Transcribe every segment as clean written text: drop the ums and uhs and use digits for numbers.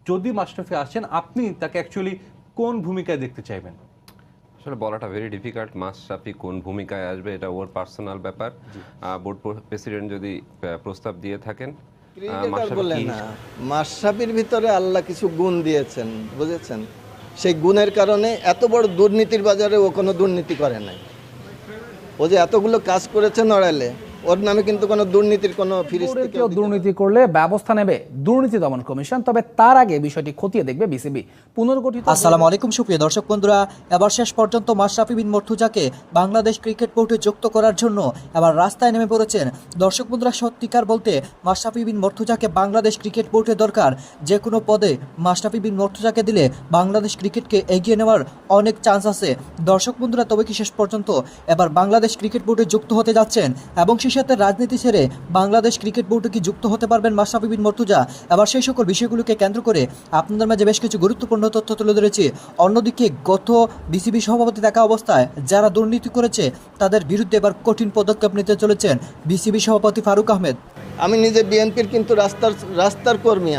যদি মাশরাফি আসেন আপনি তাকে অ্যাকচুয়ালি কোন ভূমিকায় দেখতে চাইবেন? আসলে বলাটা ভেরি ডিফিকাল্ট। মাশরাফি কোন ভূমিকায় আসবে এটা ওর পার্সোনাল ব্যাপার। বোর্ড প্রেসিডেন্ট যদি প্রস্তাব দিয়ে থাকেন, ক্রিকেটার বলে না, মাশরাফির ভিতরে আল্লাহ কিছু গুণ দিয়েছেন, বুঝেছেন? সেই গুণের কারণে এত বড় দুর্নীতির বাজারে ও কোনো দুর্নীতি করে নাই। ও যে এতগুলো কাজ করেছে নড়াইলে, ওর নামে কিন্তু কোনো দুর্নীতির কোনো ফিরিস্তি কেউ দুর্নীতি করলে ব্যবস্থা নেবে দুর্নীতি দমন কমিশন, তবে তার আগে বিষয়টি খতিয়ে দেখবে বিসিবি। পুনর্গঠিত আসসালামু আলাইকুম সুপ্রিয় দর্শক বন্ধুরা, এবার শেষ পর্যন্ত মাশরাফি বিন মর্তুজাকে বাংলাদেশ ক্রিকেট বোর্ডে যুক্ত করার জন্য এবার রাস্তায় নেমে পড়েছেন দর্শক বন্ধুরা। সত্যিকার বলতে মাশরাফি বিন মর্তুজাকে বাংলাদেশ ক্রিকেট বোর্ডে দরকার। যে কোনো পদে মাশরাফি বিন মর্তুজাকে দিলে বাংলাদেশ ক্রিকেটকে এগিয়ে নেওয়ার অনেক চান্স আছে দর্শক বন্ধুরা। তবে কি শেষ পর্যন্ত এবার বাংলাদেশ ক্রিকেট বোর্ডে যুক্ত হতে যাচ্ছেন এবং সেই সাথে রাজনীতি ছেড়ে বাংলাদেশ ক্রিকেট বোর্ডে কি যুক্ত হতে পারবেন মাশরাফি বিন মর্তুজা? এবার সেই সকল বিষয়গুলোকে কেন্দ্র করে আপনাদের মাঝে বেশ কিছু গুরুত্বপূর্ণ তথ্য তুলে ধরেছি। অন্যদিকে গত বিসিবি সভাপতি থাকা অবস্থায় যারা দুর্নীতি করেছে তাদের বিরুদ্ধে এবার কঠিন পদক্ষেপ নিতে চলেছেন বিসিবি সভাপতি ফারুক আহমেদ। আমি নিজে বিএনপির কিন্তু রাস্তার কর্মী।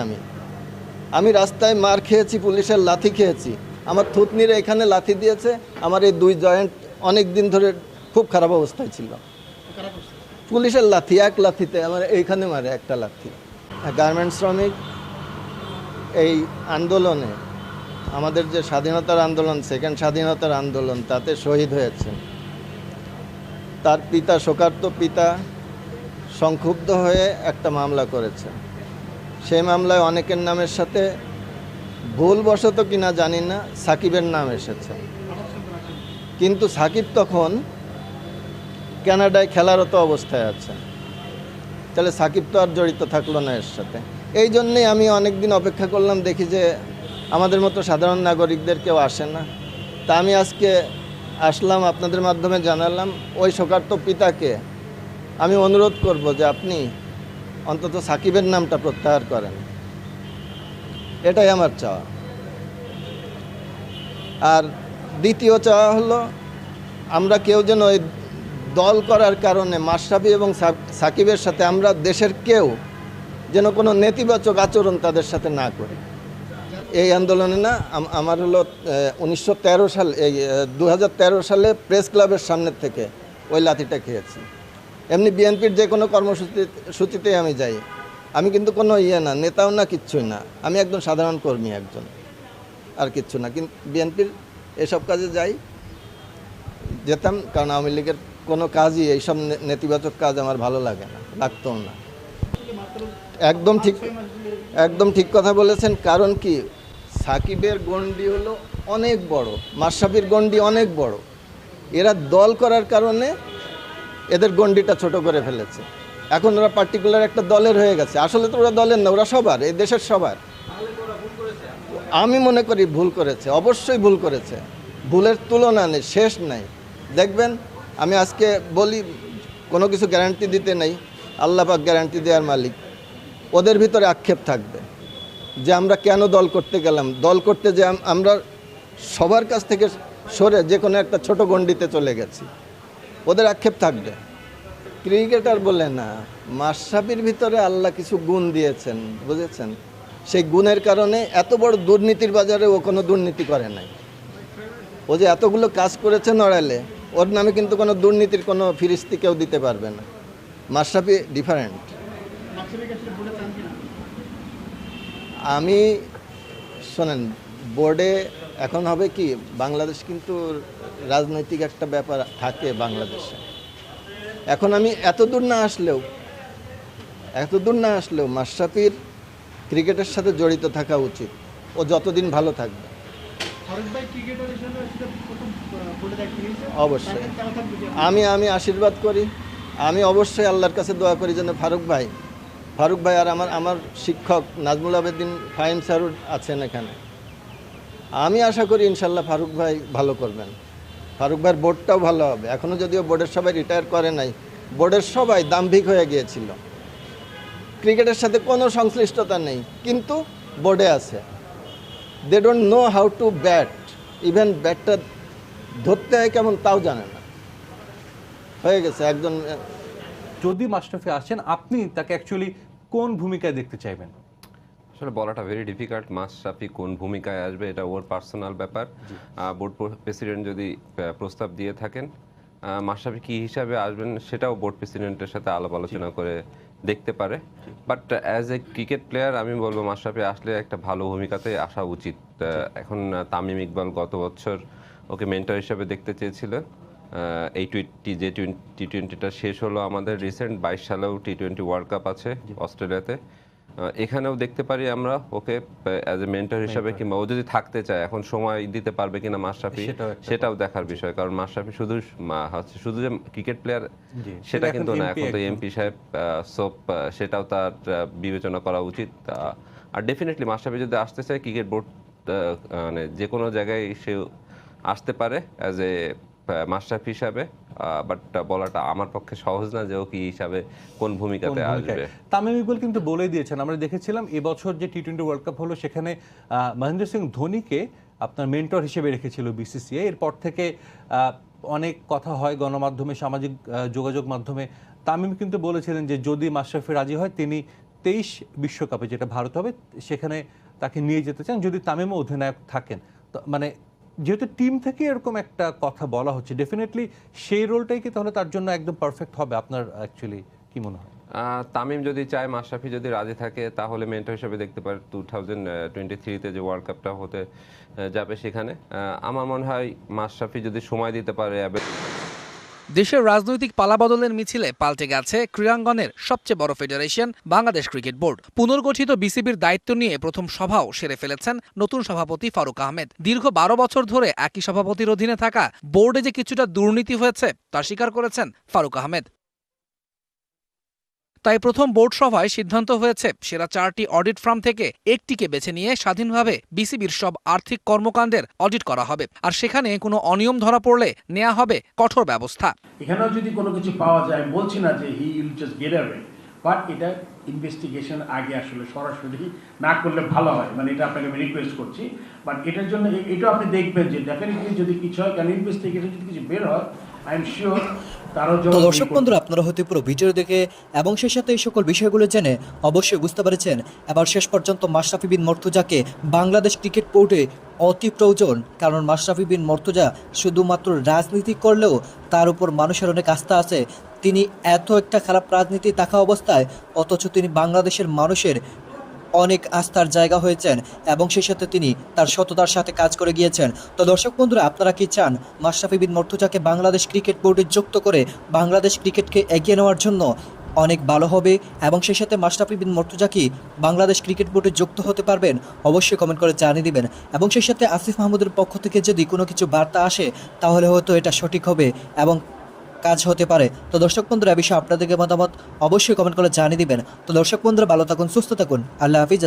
আমি রাস্তায় মার খেয়েছি, পুলিশের লাথি খেয়েছি। আমার থুতনিরে এখানে লাথি দিয়েছে। আমার এই দুই জয়েন্ট অনেক দিন ধরে খুব খারাপ অবস্থায় ছিল। পুলিশের লাথি, এক লাথিতে আমার এইখানে মারে একটা লাথি। গার্মেন্টস শ্রমিক এই আন্দোলনে, আমাদের যে স্বাধীনতার আন্দোলন, সেকেন্ড স্বাধীনতার আন্দোলন, তাতে শহীদ হয়েছেন। তার পিতা, শোকার্ত পিতা সংক্ষুব্ধ হয়ে একটা মামলা করেছেন। সেই মামলায় অনেকের নামের সাথে ভুলবশত কিনা জানি না সাকিবের নাম এসেছে, কিন্তু সাকিব তখন কানাডায় খেলারত অবস্থায় আছে। তাহলে সাকিব তো আর জড়িত থাকলো না এর সাথে। এই জন্যেই আমি অনেক দিন অপেক্ষা করলাম, দেখি যে আমাদের মতো সাধারণ নাগরিকদের কেউ আসে না। তা আমি আজকে আসলাম, আপনাদের মাধ্যমে জানালাম। ওই শোকার্ত পিতাকে আমি অনুরোধ করব যে আপনি অন্তত সাকিবের নামটা প্রত্যাহার করেন, এটাই আমার চাওয়া। আর দ্বিতীয় চাওয়া হলো, আমরা কেউ যেন ওই দল করার কারণে মাশরাফি এবং সাকিবের সাথে আমরা দেশের কেউ যেন কোনো নেতিবাচক আচরণ তাদের সাথে না করি। এই আন্দোলনে না, আমার হলো 1913 সালে, এই 2013 সালে প্রেস ক্লাবের সামনের থেকে ওই লাথিটা খেয়েছি। এমনি বিএনপির যে কোনো কর্মসূচিতেই আমি যাই। আমি কিন্তু কোনো না, নেতাও না, কিচ্ছুই না। আমি একজন সাধারণ কর্মী, একজন, আর কিচ্ছু না। কিন্তু বিএনপির এসব কাজে যেতাম, কারণ আওয়ামী লীগের কোনো কাজই, এইসব নেতিবাচক কাজ আমার ভালো লাগে না, লাগতো না। একদম ঠিক কথা বলেছেন। কারণ কি, সাকিবের গণ্ডি হলো অনেক বড়, মাশরাফির গণ্ডি অনেক বড়। এরা দল করার কারণে এদের গণ্ডিটা ছোট করে ফেলেছে। এখন ওরা পার্টিকুলার একটা দলের হয়ে গেছে। আসলে তো ওরা দলের না, ওরা সবার, এই দেশের সবার। আমি মনে করি ভুল করেছে, অবশ্যই ভুল করেছে। ভুলের তুলনা নেই, শেষ নাই। দেখবেন, আমি আজকে বলি, কোনো কিছু গ্যারান্টি দিতে নেই, আল্লাহ পাক গ্যারান্টি দেওয়ার মালিক। ওদের ভিতরে আক্ষেপ থাকবে যে আমরা কেন দল করতে গেলাম, দল করতে যে আমরা সবার কাছ থেকে সরে যে কোনো একটা ছোট গণ্ডিতে চলে গেছি। ওদের আক্ষেপ থাকবে। ক্রিকেটার বলে না, মাশরাফির ভিতরে আল্লাহ কিছু গুণ দিয়েছেন, বুঝেছেন? সেই গুণের কারণে এত বড় দুর্নীতির বাজারে ও কোনো দুর্নীতি করে নাই। ও যে এতগুলো কাজ করেছে নড়াইলে, ওর নামে কিন্তু কোনো দুর্নীতির কোনো ফিরিস্তি কেউ দিতে পারবে না। মাশরাফি ডিফারেন্ট। আমি শোনেন, বোর্ডে এখন হবে কি, বাংলাদেশ কিন্তু রাজনৈতিক একটা ব্যাপার থাকে বাংলাদেশে। এখন আমি এত দূর না আসলেও মাশরাফির ক্রিকেটের সাথে জড়িত থাকা উচিত। ও যতদিন ভালো থাকবে। অবশ্যই আমি আশীর্বাদ করি। আমি অবশ্যই আল্লাহর কাছে দোয়া করি যেন ফারুক ভাই আর আমার শিক্ষক নাজমুল আবেদিন ফাহিম স্যার আছেন এখানে। আমি আশা করি ইনশাল্লাহ ফারুক ভাই ভালো করবেন। ফারুক ভাইয়ের বোর্ডটাও ভালো হবে। এখনও যদিও বোর্ডের সবাই রিটায়ার করে নাই, বোর্ডের সবাই দাম্ভিক হয়ে গিয়েছিল। ক্রিকেটের সাথে কোনো সংশ্লিষ্টতা নেই, কিন্তু বোর্ডে আছে। They don't know how to bat, even ব্যাটটা ধরতে হয় কেমন তাও জানে না, হয়ে গেছে একজন। যদি মাশরাফি আসেন আপনি তাকে অ্যাকচুয়ালি কোন ভূমিকায় দেখতে চাইবেন? আসলে বলাটা ভেরি ডিফিকাল্ট। মাশরাফি কোন ভূমিকায় আসবে এটা ওর পার্সোনাল ব্যাপার। বোর্ড প্রেসিডেন্ট যদি প্রস্তাব দিয়ে থাকেন, মাশরাফি কি হিসাবে আসবেন সেটাও বোর্ড প্রেসিডেন্টের সাথে আলাপ আলোচনা করে দেখতে পারে। But as a cricket player আমি বলবো মাশরাফি আসলে একটা ভালো ভূমিকাতে আসা উচিত। এখন তামিম ইকবাল গত বছর ওকে মেন্টর হিসাবে দেখতে চেয়েছিল। এই টি20টা শেষ হলো আমাদের রিসেন্ট, 22 সালেও টি20 ওয়ার্ল্ড কাপ আছে অস্ট্রেলিয়াতে। এখানেও দেখতে পারি আমরা ওকে অ্যাজ এ মেন্টর হিসাবে, কিংবা ও যদি থাকতে চায় এখন সময় দিতে পারবে কিনা মাশরাফি, সেটাও দেখার বিষয়। কারণ মাশরাফি শুধু যে ক্রিকেট প্লেয়ার সেটা কিন্তু না, এখন তো এমপি সাহেব, সোপ সেটাও তার বিবেচনা করা উচিত। আর ডেফিনেটলি মাশরাফি যদি আসতে চায় ক্রিকেট বোর্ড মানে যে কোনো জায়গায় সে আসতে পারে অ্যাজ এ মাশরাফি হিসাবে। বাট বলাটা আমার পক্ষে সহজ না যে ও কি হিসাবে কোন ভূমিকাতে আসবে। তামিম ইকবাল কিন্তু বলে দিয়েছেন, আমরা দেখেছিলাম এবছর যে টি20 ওয়ার্ল্ড কাপ হলো সেখানে মহেন্দ্র সিং ধোনিকে আপনার মেন্টর হিসেবে রেখেছিল বিসিসিআই। এরপর থেকে অনেক কথা হয় গণমাধ্যমে, সামাজিক যোগাযোগ মাধ্যমে। তামিম কিন্তু বলেছিলেন যে যদি মাশরাফি রাজি হয় তিনি 23 বিশ্বকাপে, যেটা ভারত হবে, সেখানে তাকে নিয়ে যেতে চান যদি তামিমও অধিনায়ক থাকেন। তো মানে যেহেতু টিম থেকে এরকম একটা কথা বলা হচ্ছে, ডেফিনেটলি সেই রোলটাই কি তাহলে তার জন্য একদম পারফেক্ট হবে? আপনার অ্যাকচুয়ালি কি মনে হয়? তামিম যদি চায়, মাশরাফি যদি রাজি থাকে, তাহলে মেন্টর হিসেবে দেখতে পারে 2023-তে যে ওয়ার্ল্ড কাপটা হতে যাবে সেখানে। আমার মনে হয় মাশরাফি যদি সময় দিতে পারে। দেশের রাজনৈতিক পালাবদলের মিছিলে পাল্টে গেছে ক্রীড়াঙ্গনের সবচেয়ে বড় ফেডারেশন বাংলাদেশ ক্রিকেট বোর্ড। পুনর্গঠিত বিসিবির দায়িত্ব নিয়ে প্রথম সভাও সেরে ফেলেছেন নতুন সভাপতি ফারুক আহমেদ। দীর্ঘ 12 বছর ধরে একই সভাপতির অধীনে থাকা বোর্ডে যে কিছুটা দুর্নীতি হয়েছে তা স্বীকার করেছেন ফারুক আহমেদ। তাই প্রথম বোর্ড সভায় সিদ্ধান্ত হয়েছে সেরা 4টি অডিট ফার্ম থেকে একটিকে বেছে নিয়ে স্বাধীনভাবে বিসিবির সব আর্থিক কর্মকাণ্ডের অডিট করা হবে। আর সেখানে কোনো অনিয়ম ধরা পড়লে নেওয়া হবে কঠোর ব্যবস্থা। এখানেও যদি কোনো কিছু পাওয়া যায়, আমি বলছি না যে he will just get away, but এটা ইনভেস্টিগেশন আগে আসলে সরাসরি না করলে ভালো হয়। মানে এটা আপনাকে আমি রিকোয়েস্ট করছি। বাট এটার জন্য এটা আপনি দেখবেন যে ডেফিনেটলি যদি কিছু হয়, কারণ ইনভেস্টিগেশন যদি কিছু বের হয়, আই এম শিওর। তো দর্শক বন্ধুরা, আপনারা হয়তো পুরো ভিডিও দেখে এবং সেই সাথে এই সকল বিষয়গুলো জেনে অবশ্যই বুঝতে পেরেছেন এবার শেষ পর্যন্ত মাশরাফি বিন মর্তুজাকে বাংলাদেশ ক্রিকেট বোর্ডে অতি প্রয়োজন। কারণ মাশরাফি বিন মর্তুজা শুধুমাত্র রাজনীতি করলেও তার উপর মানুষের অনেক আস্থা আছে। তিনি এত একটা খারাপ রাজনীতি থাকা অবস্থায় অথচ তিনি বাংলাদেশের মানুষের অনেক আস্থার জায়গা হয়েছেন এবং সেই সাথে তিনি তার সততার সাথে কাজ করে গিয়েছেন। তো দর্শক বন্ধুরা, আপনারা কি চান মাশরাফি বিন মর্তুজাকে বাংলাদেশ ক্রিকেট বোর্ডে যুক্ত করে বাংলাদেশ ক্রিকেটকে এগিয়ে নেওয়ার জন্য? অনেক ভালো হবে। এবং সেই সাথে মাশরাফি বিন মর্তুজা কি বাংলাদেশ ক্রিকেট বোর্ডে যুক্ত হতে পারবেন? অবশ্যই কমেন্ট করে জানিয়ে দিবেন। এবং সেই সাথে আসিফ মাহমুদের পক্ষ থেকে যদি কোনো কিছু বার্তা আসে তাহলে হয়তো এটা সঠিক হবে এবং কাজ হতে পারে। তো দর্শক বন্ধুরা, এই বিষয়ে আপনাদেরকে মতামত অবশ্যই কমেন্ট করে জানিয়ে দিবেন। তো দর্শক বন্ধুরা, ভালো থাকুন, সুস্থ থাকুন, আল্লাহ হাফিজ।